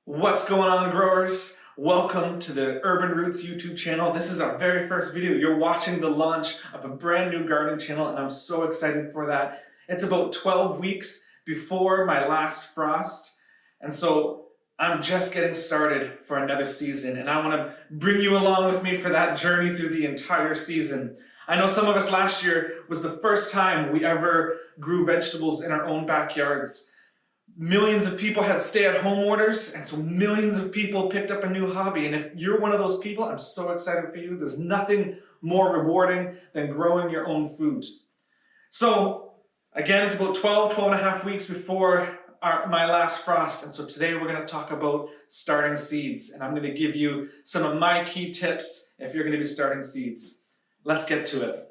What's going on, growers? Welcome to the Urban Roots YouTube channel. This is our very first video. You're watching the launch of a brand new gardening channel, and I'm so excited for that. It's about 12 weeks before my last frost, and so I'm just getting started for another season, and I want to bring you along with me for that journey through the entire season. I know some of us last year was the first time we ever grew vegetables in our own backyards. Millions of people had stay-at-home orders, and so millions of people picked up a new hobby. And if you're one of those people, I'm so excited for you. There's nothing more rewarding than growing your own food. So again, it's about 12 and a half weeks before my last frost. And so today we're going to talk about starting seeds. And I'm going to give you some of my key tips if you're going to be starting seeds. Let's get to it.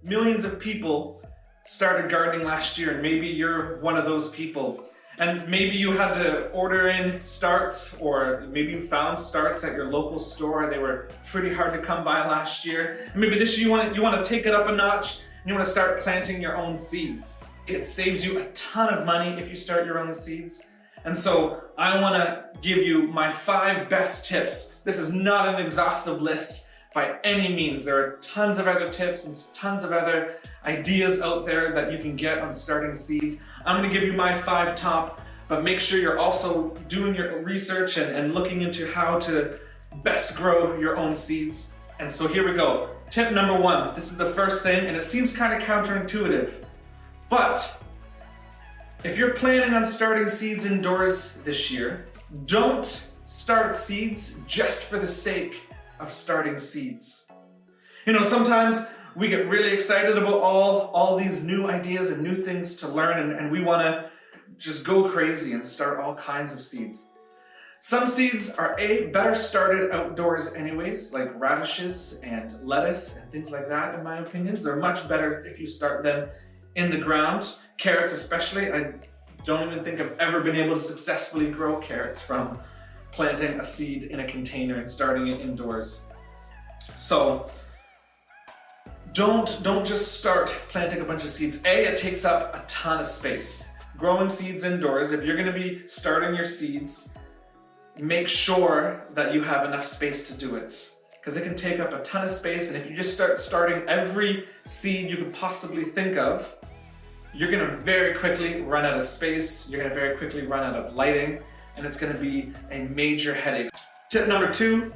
Millions of people started gardening last year, and maybe you're one of those people. And maybe you had to order in starts, or maybe you found starts at your local store. They were pretty hard to come by last year. And maybe this year you want to take it up a notch, and you want to start planting your own seeds. It saves you a ton of money if you start your own seeds. And so I want to give you my 5 best tips. This is not an exhaustive list by any means. There are tons of other tips and tons of other ideas out there that you can get on starting seeds. I'm gonna give you my 5 top, but make sure you're also doing your research and looking into how to best grow your own seeds. And so here we go. Tip number 1, this is the first thing, and it seems kind of counterintuitive, but if you're planning on starting seeds indoors this year, don't start seeds just for the sake of starting seeds. You know, sometimes we get really excited about all these new ideas and new things to learn, and we want to just go crazy and start all kinds of seeds. Some seeds are better started outdoors anyways, like radishes and lettuce and things like that, in my opinion. They're much better if you start them in the ground. Carrots especially. I don't even think I've ever been able to successfully grow carrots from planting a seed in a container and starting it indoors. So don't just start planting a bunch of seeds. It takes up a ton of space. Growing seeds indoors, if you're gonna be starting your seeds, make sure that you have enough space to do it, because it can take up a ton of space, and if you just start starting every seed you could possibly think of, you're gonna very quickly run out of space, you're gonna very quickly run out of lighting, and it's gonna be a major headache. Tip number 2,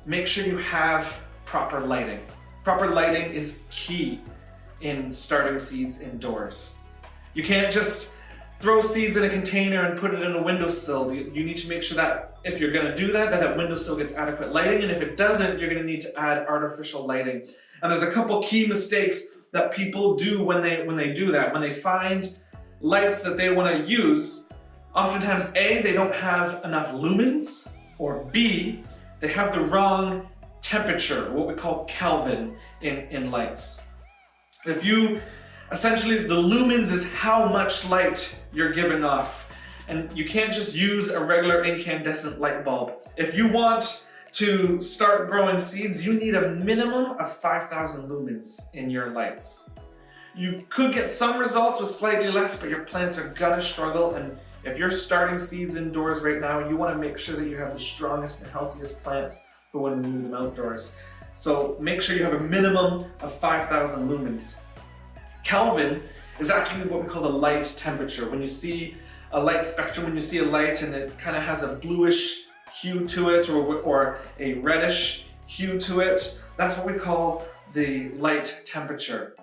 make sure you have proper lighting. Proper lighting is key in starting seeds indoors. You can't just throw seeds in a container and put it in a windowsill. You need to make sure that if you're gonna do that, that windowsill gets adequate lighting, and if it doesn't, you're gonna need to add artificial lighting. And there's a couple key mistakes that people do when they do that. When they find lights that they wanna use, oftentimes A, they don't have enough lumens, or B, they have the wrong temperature, what we call Kelvin in lights. Essentially the lumens is how much light you're giving off, and you can't just use a regular incandescent light bulb. If you want to start growing seeds, you need a minimum of 5,000 lumens in your lights. You could get some results with slightly less, but your plants are gonna struggle, and if you're starting seeds indoors right now, you want to make sure that you have the strongest and healthiest plants for when we move them outdoors. So make sure you have a minimum of 5,000 lumens. Kelvin is actually what we call the light temperature. When you see a light spectrum, when you see a light and it kind of has a bluish hue to it, or a reddish hue to it, that's what we call the light temperature.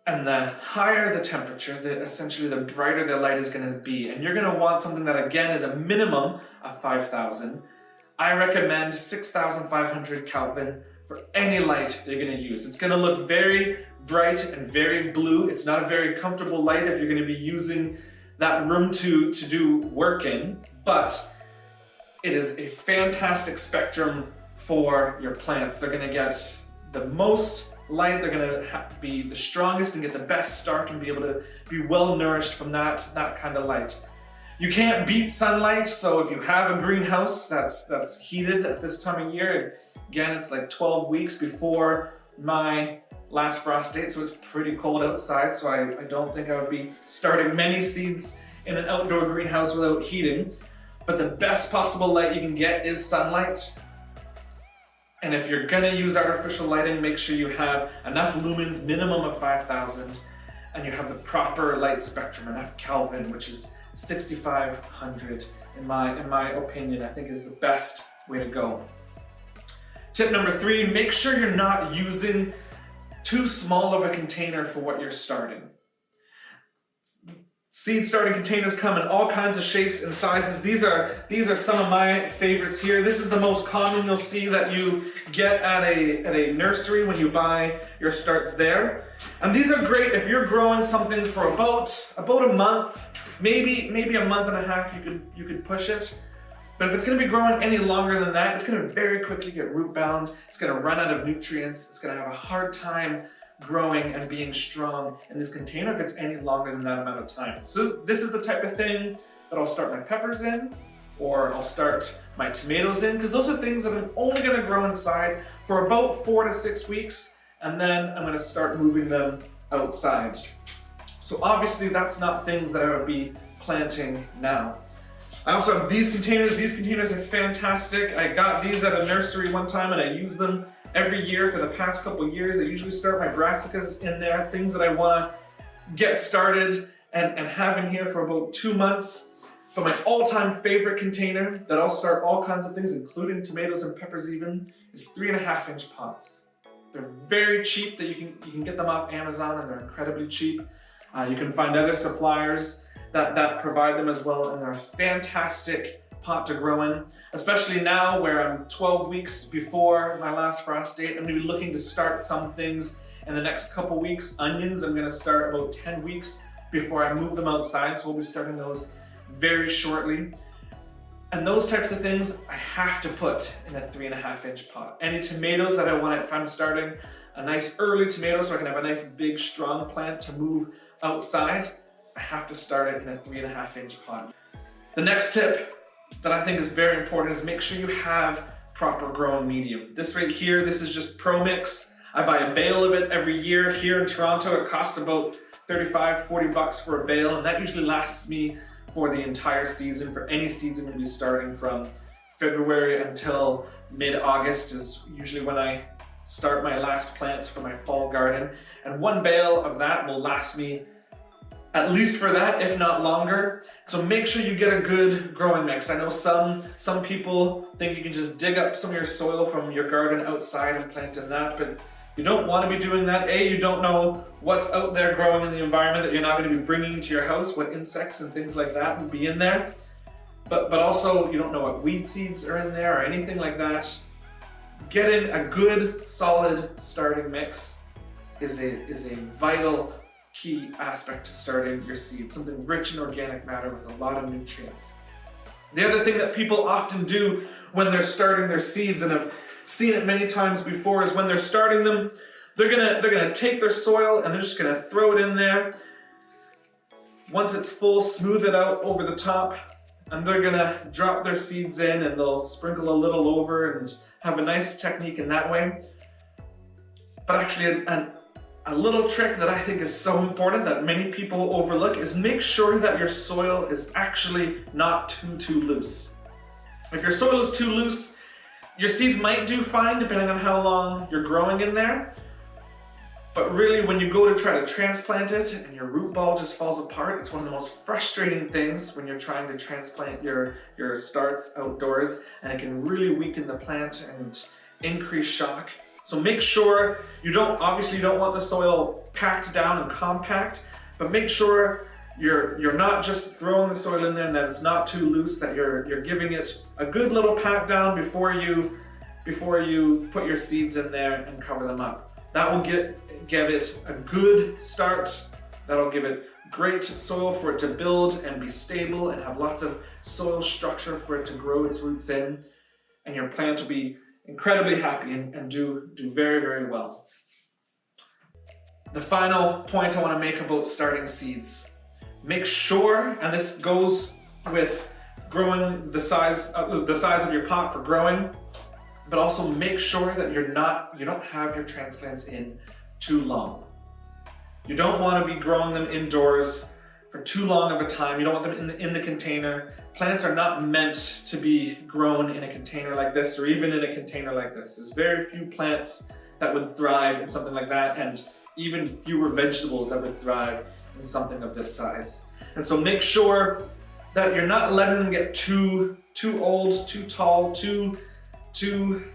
And the higher the temperature, essentially the brighter the light is going to be. And you're going to want something that, again, is a minimum of 5,000. I recommend 6,500 Kelvin for any light that you're going to use. It's going to look very bright and very blue. It's not a very comfortable light if you're going to be using that room to do work in, but it is a fantastic spectrum for your plants. They're going to get the most light, they're going to be the strongest and get the best start and be able to be well nourished from that kind of light. You can't beat sunlight, so if you have a greenhouse that's heated at this time of year, again, it's like 12 weeks before my last frost date, so it's pretty cold outside, so I don't think I would be starting many seeds in an outdoor greenhouse without heating. But the best possible light you can get is sunlight. And if you're gonna use artificial lighting, make sure you have enough lumens, minimum of 5,000, and you have the proper light spectrum, enough Kelvin, which is 6,500 in my opinion, I think is the best way to go. Tip number 3, make sure you're not using too small of a container for what you're starting. Seed starting containers come in all kinds of shapes and sizes. These are some of my favorites here. This is the most common you'll see that you get at a nursery when you buy your starts there. And these are great if you're growing something for about a month, maybe a month and a half you could push it. But if it's going to be growing any longer than that, it's going to very quickly get root bound. It's going to run out of nutrients. It's going to have a hard time growing and being strong in this container if it's any longer than that amount of time. So this is the type of thing that I'll start my peppers in, or I'll start my tomatoes in, because those are things that I'm only going to grow inside for about 4 to 6 weeks, and then I'm going to start moving them outside. So obviously that's not things that I would be planting now. I also have these containers. These containers are fantastic. I got these at a nursery one time and I use them every year for the past couple of years. I usually start my brassicas in there, things that I want to get started and have in here for about 2 months. But my all-time favorite container that I'll start all kinds of things, including tomatoes and peppers even, is 3.5-inch pots. They're very cheap, that you can get them off Amazon, and they're incredibly cheap. You can find other suppliers that provide them as well, and they're a fantastic pot to grow in, especially now where I'm 12 weeks before my last frost date. I'm going to be looking to start some things in the next couple weeks. Onions, I'm going to start about 10 weeks before I move them outside, so we'll be starting those very shortly. And those types of things I have to put in a 3.5-inch pot. Any tomatoes that I want, if I'm starting a nice early tomato so I can have a nice big strong plant to move outside, I have to start it in a 3.5-inch pot. The next tip that I think is very important is make sure you have proper growing medium. This right here, this is just Pro Mix. I buy a bale of it every year. Here in Toronto, it costs about $35-40 for a bale, and that usually lasts me for the entire season. For any seeds I'm going to be starting from February until mid-August is usually when I start my last plants for my fall garden. And one bale of that will last me at least for that, if not longer. So make sure you get a good growing mix. I know some people think you can just dig up some of your soil from your garden outside and plant in that, but you don't want to be doing that. You don't know what's out there growing in the environment that you're not going to be bringing into your house, what insects and things like that will be in there. But also, you don't know what weed seeds are in there or anything like that. Getting a good, solid starting mix is a vital key aspect to starting your seeds, something rich in organic matter with a lot of nutrients. The other thing that people often do when they're starting their seeds, and I've seen it many times before, is when they're starting them, they're gonna take their soil and they're just gonna throw it in there. Once it's full, smooth it out over the top, and they're gonna drop their seeds in, and they'll sprinkle a little over and have a nice technique in that way. But actually, a little trick that I think is so important that many people overlook is make sure that your soil is actually not too loose. If your soil is too loose, your seeds might do fine depending on how long you're growing in there. But really, when you go to try to transplant it and your root ball just falls apart, it's one of the most frustrating things when you're trying to transplant your starts outdoors, and it can really weaken the plant and increase shock. So make sure you don't want the soil packed down and compact, but make sure you're not just throwing the soil in there and that it's not too loose, that you're giving it a good little pat down before you put your seeds in there and cover them up. That will give it a good start. That'll give it great soil for it to build and be stable and have lots of soil structure for it to grow its roots in. And your plant will be incredibly happy and do very, very well. The final point I want to make about starting seeds. Make sure, and this goes with growing the size of your pot for growing, but also make sure that you don't have your transplants in too long. You don't want to be growing them indoors for too long of a time. You don't want them in the container. Plants are not meant to be grown in a container like this or even in a container like this. There's very few plants that would thrive in something like that, and even fewer vegetables that would thrive in something of this size. And so make sure that you're not letting them get too old, too tall, don't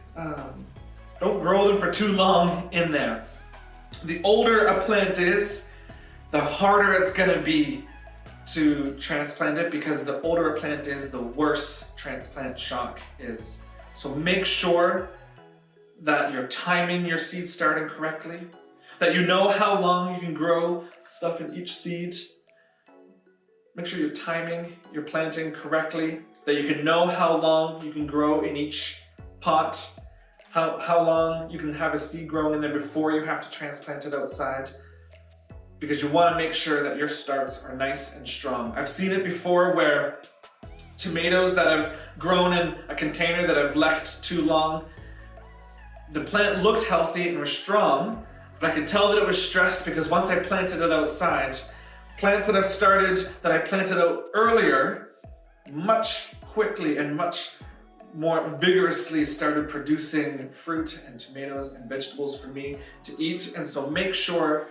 grow them for too long in there. The older a plant is, the harder it's gonna be to transplant it, because the older a plant is, the worse transplant shock is. So make sure that you're timing your seed starting correctly, that you know how long you can grow stuff in each seed. Make sure you're timing your planting correctly, that you can know how long you can grow in each pot, how long you can have a seed growing in there before you have to transplant it outside, because you want to make sure that your starts are nice and strong. I've seen it before where tomatoes that have grown in a container that I've left too long, the plant looked healthy and was strong, but I could tell that it was stressed because once I planted it outside, plants that I planted out earlier, much quickly and much more vigorously started producing fruit and tomatoes and vegetables for me to eat. And so make sure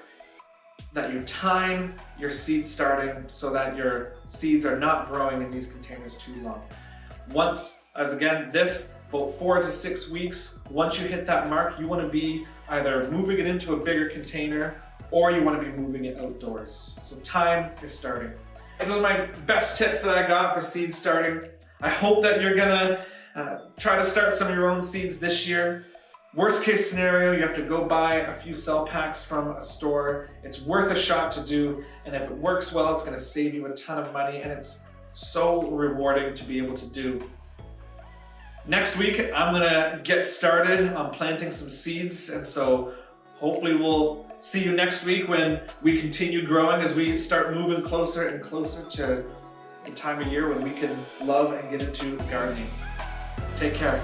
that you time your seed starting so that your seeds are not growing in these containers too long. About 4 to 6 weeks, once you hit that mark, you want to be either moving it into a bigger container or you want to be moving it outdoors. So time is starting. And those are my best tips that I got for seed starting. I hope that you're gonna try to start some of your own seeds this year. Worst case scenario, you have to go buy a few cell packs from a store. It's worth a shot to do, and if it works well, it's gonna save you a ton of money, and it's so rewarding to be able to do. Next week, I'm gonna get started on planting some seeds, and so hopefully we'll see you next week when we continue growing as we start moving closer and closer to the time of year when we can love and get into gardening. Take care.